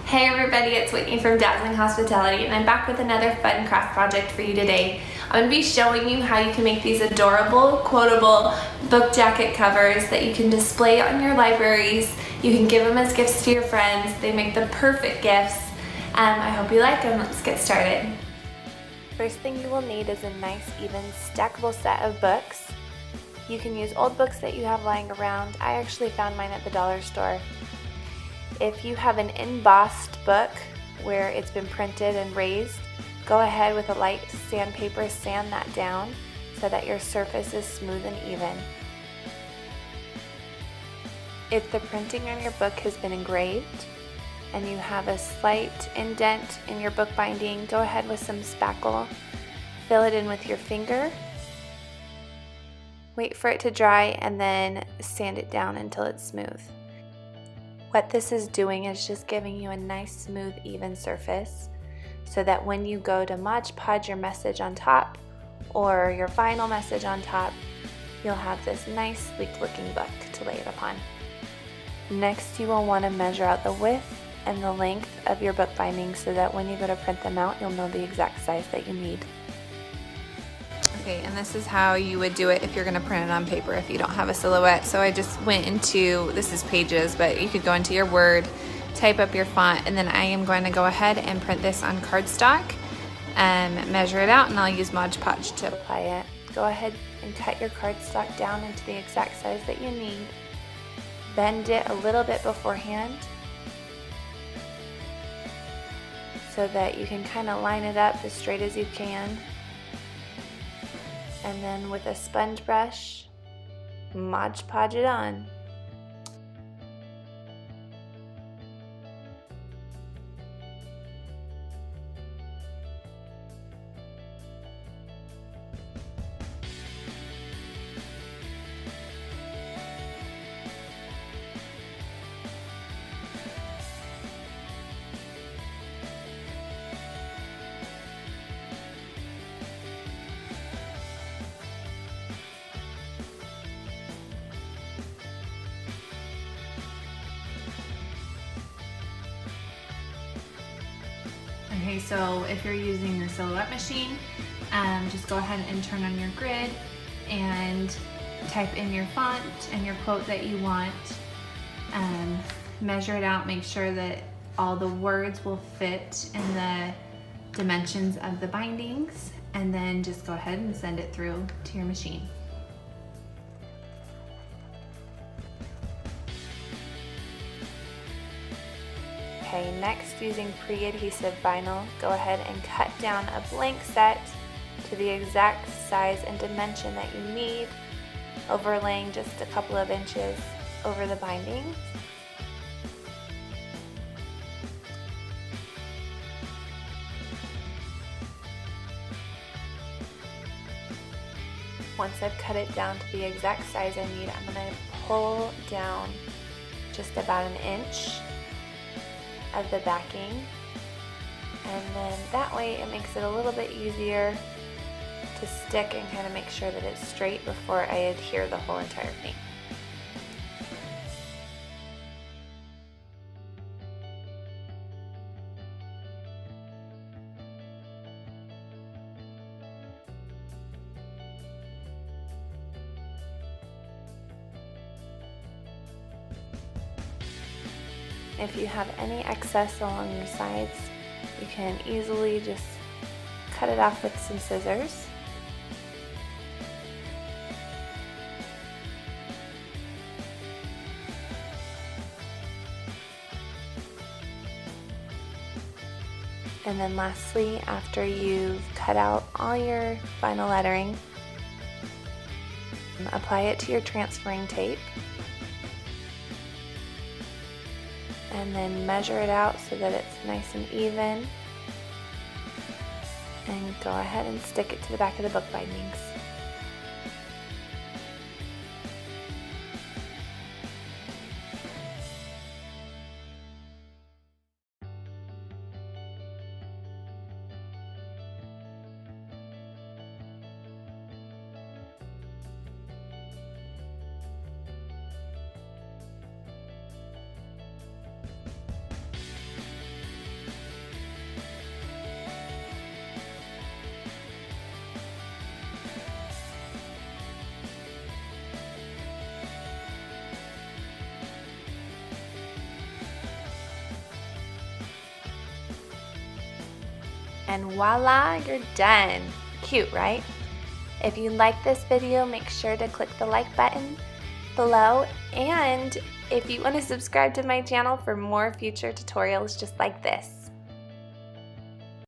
Hey everybody, it's Whitney from Dazzling Hospitality, and I'm back with another fun craft project for you today. I'm going to be showing you how you can make these adorable, quotable book jacket covers that you can display on your libraries. You can give them as gifts to your friends. They make the perfect gifts. I hope you like them. Let's get started. First thing you will need is a nice, even, stackable set of books. You can use old books that you have lying around. I actually found mine at the dollar store. If you have an embossed book where it's been printed and raised, go ahead with a light sandpaper, sand that down so that your surface is smooth and even. If the printing on your book has been engraved and you have a slight indent in your book binding, go ahead with some spackle, fill it in with your finger, wait for it to dry, and then sand it down until it's smooth. What this is doing is just giving you a nice, smooth, even surface so that when you go to Mod Podge your message on top or your vinyl message on top, you'll have this nice, sleek looking book to lay it upon. Next, you will want to measure out the width and the length of your book binding so that when you go to print them out, you'll know the exact size that you need. Okay, and this is how you would do it if you're going to print it on paper if you don't have a silhouette. So I just went into, this is Pages, but you could go into your Word, type up your font, and then I am going to go ahead and print this on cardstock, measure it out, and I'll use Mod Podge to apply it. Go ahead and cut your cardstock down into the exact size that you need. Bend it a little bit beforehand so that you can kind of line it up as straight as you can. And then with a sponge brush, Mod Podge it on. Okay, so if you're using your silhouette machine, just go ahead and turn on your grid and type in your font and your quote that you want. Measure it out, make sure that all the words will fit in the dimensions of the bindings, and then just go ahead and send it through to your machine. Okay, next, using pre-adhesive vinyl, go ahead and cut down a blank set to the exact size and dimension that you need, overlaying just a couple of inches over the bindings. Once I've cut it down to the exact size I need, I'm going to pull down just about an inch of the backing, and then that way it makes it a little bit easier to stick and kind of make sure that it's straight before I adhere the whole entire thing. If you have any excess along your sides, you can easily just cut it off with some scissors. And then lastly, after you've cut out all your vinyl lettering, apply it to your transferring tape. And then measure it out so that it's nice and even, and go ahead and stick it to the back of the book bindings. And voila, you're done. Cute, right? If you like this video, make sure to click the like button below, and if you want to subscribe to my channel for more future tutorials just like this.